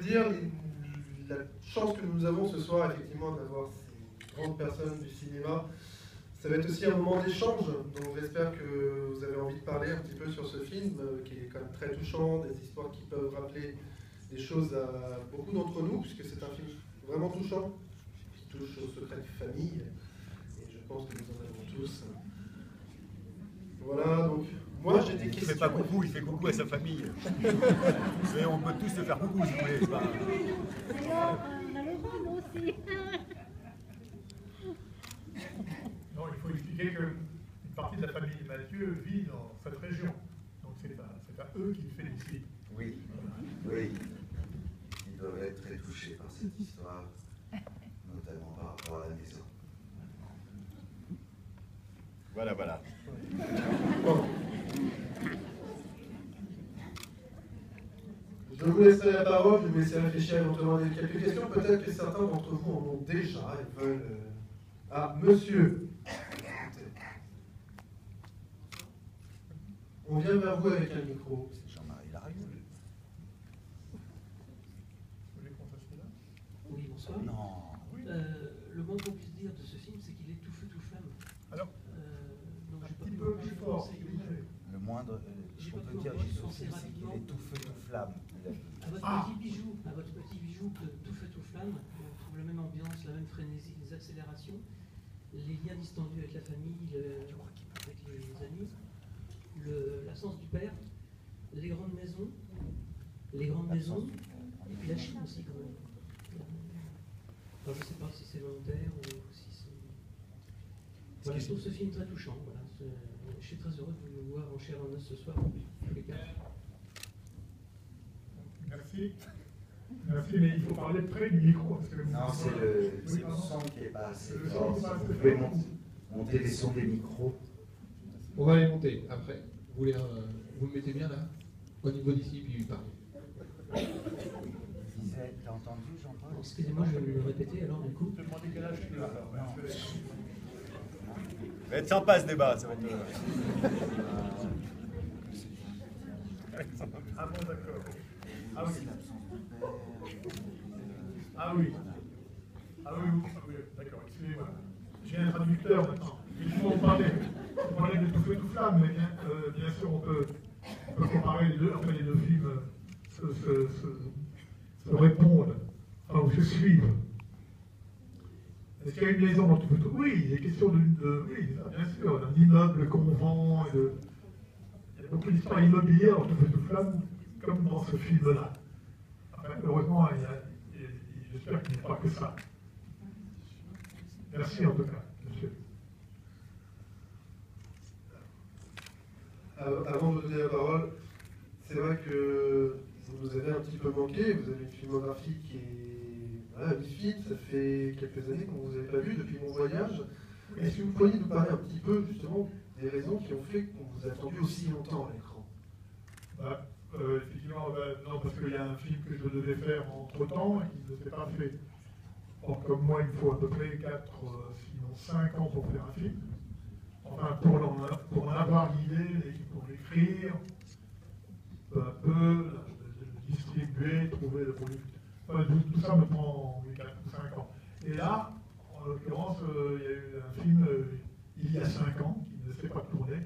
dire, la chance que nous avons ce soir, effectivement, d'avoir ces grandes personnes du cinéma, ça va être aussi un moment d'échange. Donc j'espère que vous avez envie de parler un petit peu sur ce film, qui est quand même très touchant, des histoires qui peuvent rappeler des choses à beaucoup d'entre nous, puisque c'est un film vraiment touchant, qui touche au secret de famille, et je pense que nous en avons tous. Voilà, donc moi j'ai des questions. Il fait pas coucou, il fait coucou à sa famille. Mais on peut tous se faire coucou si vous voulez. Alors, on a le droit, nous aussi. Non, il faut expliquer qu'une partie de la famille de Mathieu vit dans cette région. Donc c'est à eux qu'il félicite. Oui, oui. Ils doivent être très touchés par cette histoire, notamment par rapport à la maison. Voilà, voilà. Bon. Je vous laisserai la parole, je vais vous laisser réfléchir éventuellement à quelques questions. Peut-être que certains d'entre vous en ont déjà et veulent... Ah, monsieur. On vient vers vous avec un micro. C'est Jean-Marie Larieux. Vous voulez qu'on fasse là? Oui, bonsoir. Non. Oui. Le moins qu'on puisse dire de ce film, c'est qu'il est tout feu, tout flamme. Alors, Donc un j'ai pas petit pu peu me plus prononcer. fort. Le moindre, J'ai ce qu'on pas peut pu dire me juste prononcer aussi, c'est qu'il rapidement. est tout feu, tout flamme. À votre petit bijou de tout feu, tout flamme, on trouve la même ambiance, la même frénésie, les accélérations, les liens distendus avec la famille, avec les amis, l'absence du père, les grandes maisons, et puis la Chine aussi quand même. Alors, je ne sais pas si c'est volontaire ou si c'est... Voilà, je trouve ce film très touchant. Voilà. Je suis très heureux de vous voir en chair et en os ce soir, tous les quatre. Merci. Merci, mais il faut parler près du micro. Parce que Non, c'est le son qui n'est pas assez Le fort. son n'est pas assez Vous pouvez fort. monter les sons des micros. On va les monter après. Vous me mettez bien là? Au niveau d'ici, puis parlez. T'as entendu Jean-Paul? Excusez-moi, je vais me répéter alors du coup. Je te demande quel âge tu as alors. Ça va être sympa ce débat, ça va être... Ah bon, d'accord. Ah oui. Ah oui. Ah oui, d'accord, excusez-moi. J'ai un traducteur maintenant. Il faut en parler. On parlait de tout feu, tout flamme, mais bien sûr, on peut comparer les deux. Enfin, les deux films se répondent, enfin, ou se suivent. Est-ce qu'il y a une maison dans tout feu, tout flamme? Oui, il est question oui, bien sûr, d'un immeuble qu'on vend. Il y a beaucoup d'histoires immobilières dans tout feu, tout flamme, comme dans ce film-là. Enfin, heureusement, j'espère qu'il n'y a pas que ça. Merci en tout cas, monsieur. Avant de vous donner la parole, c'est vrai que vous nous avez un petit peu manqué. Vous avez une filmographie qui est vite. Ça fait quelques années qu'on ne vous avait pas vu depuis mon voyage. Est-ce que vous pourriez nous parler un petit peu justement des raisons qui ont fait qu'on vous a attendu aussi longtemps à l'écran? Effectivement, non, parce qu'il y a un film que je devais faire entre-temps et qui ne s'est pas fait. Or, comme moi, il faut à peu près 4, sinon 5 ans pour faire un film. Enfin, pour en avoir l'idée, pour l'écrire, peu à peu, le distribuer, trouver le produit. Enfin, tout ça me prend 4 ou 5 ans. Et là, en l'occurrence, il y a eu un film il y a 5 ans qui ne s'est pas tourné.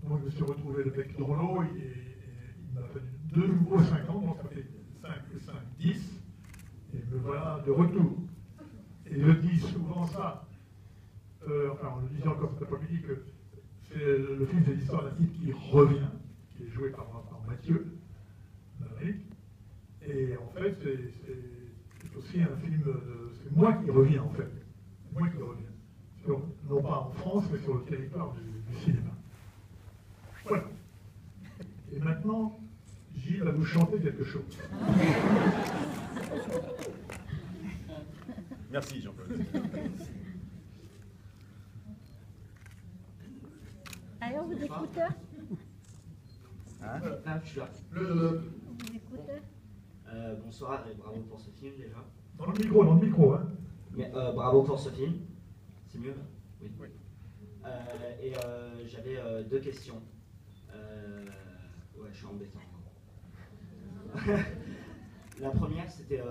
Donc, je me suis retrouvé le bec dans l'eau et il m'a fallu de nouveau 5 ans, donc ça fait 5 et 5, 10. Et me voilà de retour. Et je dis souvent ça, enfin on le disait encore cet après-midi, que le film c'est l'histoire d'un type qui revient, qui est joué par Mathieu, Maverick. Et en fait, c'est aussi un film, c'est moi qui reviens en fait. C'est moi qui reviens. Non pas en France, mais sur le territoire du cinéma. Voilà. Et maintenant, Gilles va vous chanter quelque chose. Merci Jean-Paul. Alors, vos écouteurs? Hein? Ah, je suis là. Le Vos écouteurs? Bonsoir et bravo pour ce film déjà. Dans le micro, hein. Mais, bravo pour ce film. C'est mieux là? Oui. Oui. J'avais 2 questions. Ouais, je suis embêtant. La première, c'était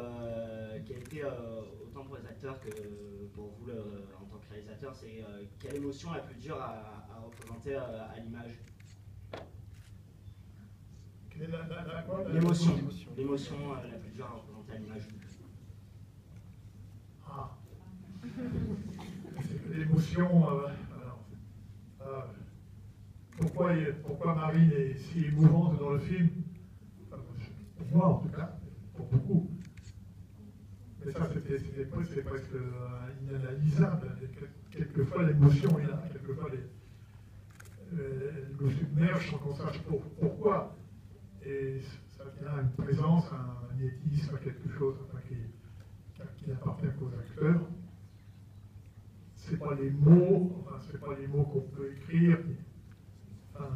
qui a été autant pour les acteurs que pour vous en tant que réalisateur, c'est quelle émotion la plus dure à représenter à l'image? Quelle est la quoi? L'émotion la plus dure à représenter à l'image. Ah. L'émotion. Pourquoi Marine est si émouvante dans le film? Pour moi, en tout cas, pour beaucoup. Mais ça, c'est presque inanalysable. Quelquefois, l'émotion est là, quelquefois, elle nous submerge sans qu'on sache pourquoi. Et ça vient à une présence, à un magnétisme, à quelque chose qui n'appartient qu'aux acteurs. C'est pas les mots, c'est pas les mots qu'on peut écrire.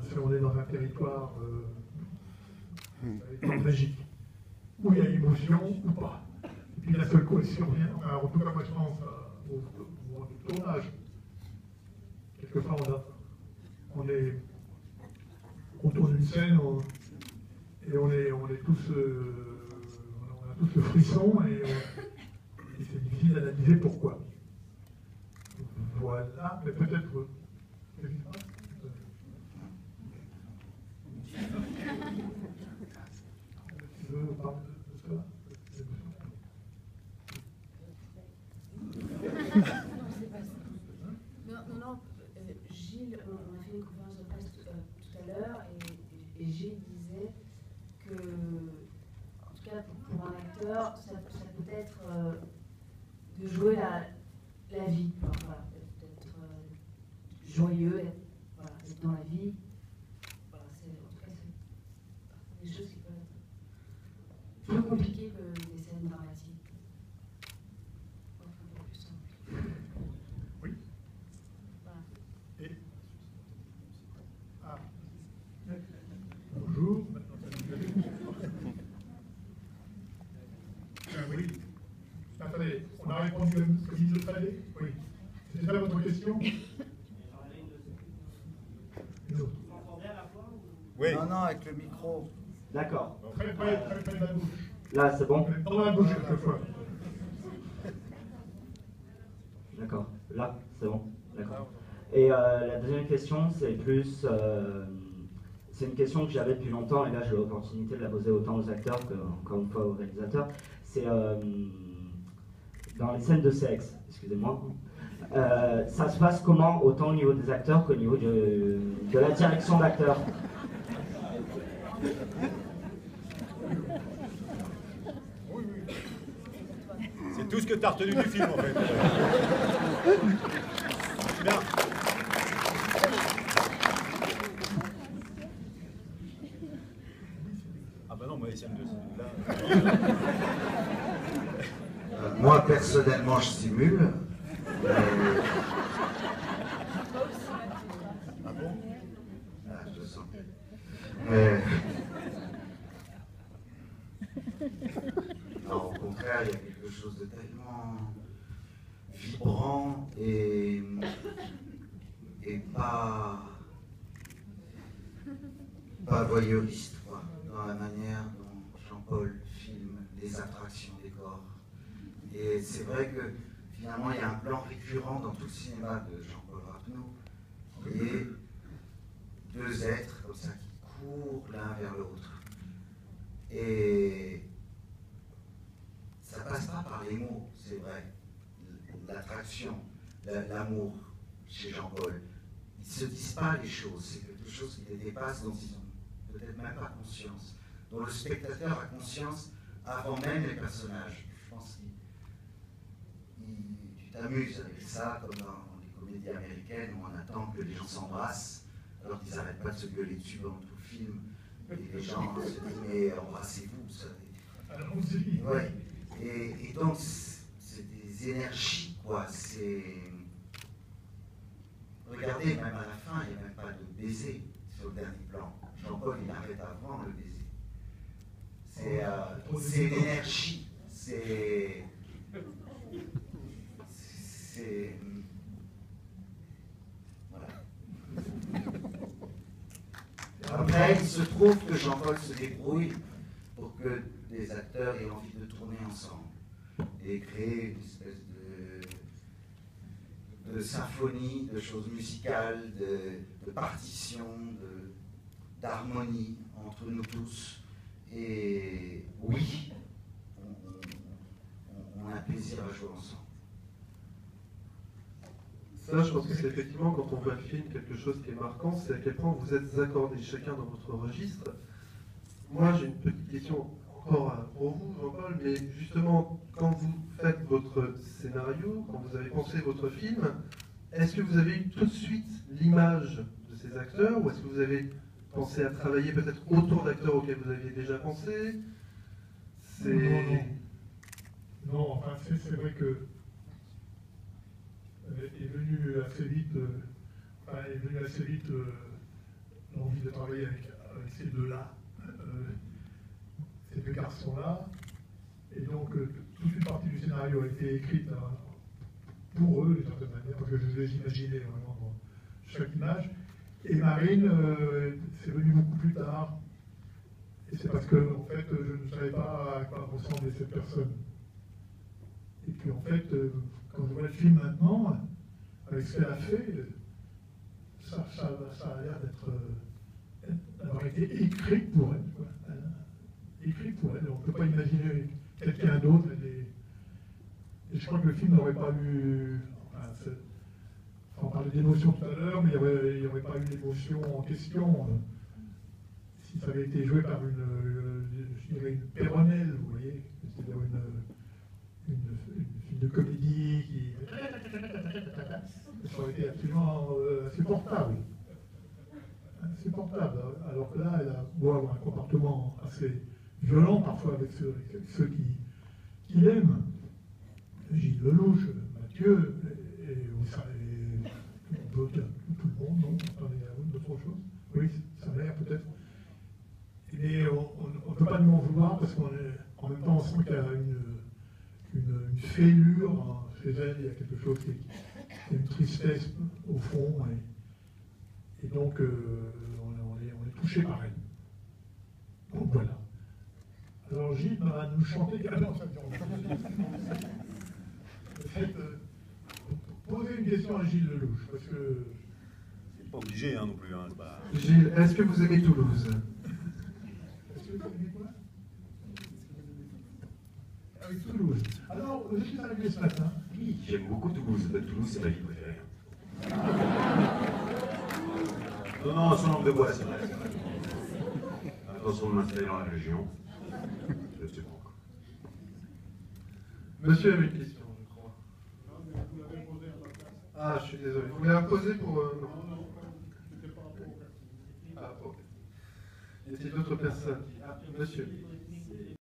Si on est dans un territoire magique, où il y a émotion ou pas. Et puis la seule question, en tout cas moi je pense au moment du tournage. Quelquefois on tourne une scène et on est tous, on a tous le frisson et c'est difficile d'analyser pourquoi. Voilà, mais peut-être. Tu veux parler de ça? Non, Gilles, on a fait une conférence de presse tout à l'heure et Gilles disait que, en tout cas pour un acteur, ça peut être de jouer la vie, voilà, d'être joyeux, d'être dans la vie. Voilà, en tout cas, c'est des choses qui peuvent être plus compliquées que des scènes dramatiques. Enfin, un peu plus simple. Oui. Voilà. Et... Bonjour. Oui. Attendez, on a répondu comme il le fallait? Oui. C'est ça votre question? Oui. Non, avec le micro. D'accord. Très près de la bouche. Là, c'est bon? Dans la bouche, quelquefois. D'accord. Là, c'est bon. D'accord. Et la deuxième question, c'est plus... c'est une question que j'avais depuis longtemps, et là j'ai l'opportunité de la poser autant aux acteurs que, encore une fois, aux réalisateurs. C'est dans les scènes de sexe, excusez-moi, ça se passe comment, autant au niveau des acteurs qu'au niveau de la direction d'acteurs? C'est tout ce que tu as retenu du film, en fait. Bien. Ah bah non, moi, SM2, c'est là. Moi, personnellement, je simule. Ah bon? Ah, je le sens. Mais... Non, au contraire, il y a quelque chose de tellement vibrant et pas voyeuriste, quoi, dans la manière dont Jean-Paul filme les attractions des corps. Et c'est vrai que finalement, il y a un plan récurrent dans tout le cinéma de Jean-Paul Rapneau, qui est deux êtres comme ça qui courent l'un vers l'autre. Et ça passe pas par les mots, c'est vrai. L'attraction, l'amour chez Jean-Paul, ils ne se disent pas les choses, c'est quelque chose qui les dépasse, dont ils n'ont peut-être même pas conscience, dont le spectateur a conscience avant même les personnages. Je pense que tu t'amuses avec ça, comme dans les comédies américaines où on attend que les gens s'embrassent, alors qu'ils n'arrêtent pas de se gueuler dessus pendant tout le film. Et les gens se disent, mais embrassez-vous, vous savez. Ouais. Et donc, c'est des énergies, quoi. C'est... Regardez, même à la fin, il n'y a même pas de baiser sur le dernier plan. Jean-Paul, il arrête avant le baiser. C'est l'énergie. C'est... Voilà. Après, il se trouve que Jean-Paul se débrouille pour que des acteurs aient envie de tourner ensemble et créer une espèce de symphonie, de choses musicales, de partitions, d'harmonie entre nous tous. Et oui, on a un plaisir à jouer ensemble. Ça, je pense que c'est effectivement, quand on voit le film, quelque chose qui est marquant, c'est à quel point vous êtes accordés chacun dans votre registre. Moi, j'ai une petite question encore pour vous, Jean-Paul, mais justement, quand vous faites votre scénario, quand vous avez pensé votre film, est-ce que vous avez eu tout de suite l'image de ces acteurs, ou est-ce que vous avez pensé à travailler peut-être autour d'acteurs auxquels vous aviez déjà pensé? Non, enfin, c'est vrai que est venu assez vite, l'envie de travailler avec ces deux-là, ces deux garçons-là. Et donc, toute une partie du scénario a été écrite pour eux, d'une certaine manière, parce que je les imaginais vraiment dans chaque image. Et Marine, c'est venu beaucoup plus tard. Et c'est parce que, en fait, je ne savais pas à quoi ressemblait cette personne. Et puis, en fait, quand je vois le film maintenant, avec ce qu'elle a fait, ça a l'air d'avoir été écrit pour elle. Quoi. Écrit pour elle. On ne peut pas imaginer quelqu'un d'autre. Et je crois que le film n'aurait pas eu... on parlait d'émotion tout à l'heure, mais il n'y aurait pas eu l'émotion en question si ça avait été joué par je dirais une Péronnelle, vous voyez, c'est-à-dire une film de comédie qui... Ça aurait été absolument insupportable. Insupportable. Alors que là, elle a beau avoir un comportement assez violent parfois avec ceux qui l'aiment. Gilles Lelouch, Mathieu, et vous savez, tout le monde, non? Attendez, il y a d'autres choses. Oui, sa mère peut-être. Mais on ne peut pas lui en vouloir parce qu'en même temps, on sent qu'il y a une fêlure chez elle, il y a quelque chose qui est une tristesse au fond. Et donc, on est touché par elle. Donc voilà. Alors Gilles va nous chanter. Ah non, ça posez une question à Gilles Lelouch, parce que... C'est pas obligé non plus. Hein, pas... Gilles, est-ce que vous aimez Toulouse? Est-ce que vous aimez quoi? Avec Toulouse. Alors, je suis arrivé ce matin. Oui, j'aime beaucoup Toulouse. Toulouse, c'est ma ville préférée. Non, son langue de bois, c'est vrai. Attention de m'installer dans la région. Je ne sais pas encore. Monsieur avait une question, je crois. Ah, je suis désolé. Vous voulez la poser pour... Non, c'était pas rapport au... Ah, ok. Y a-t-il d'autres personnes? Ah, monsieur.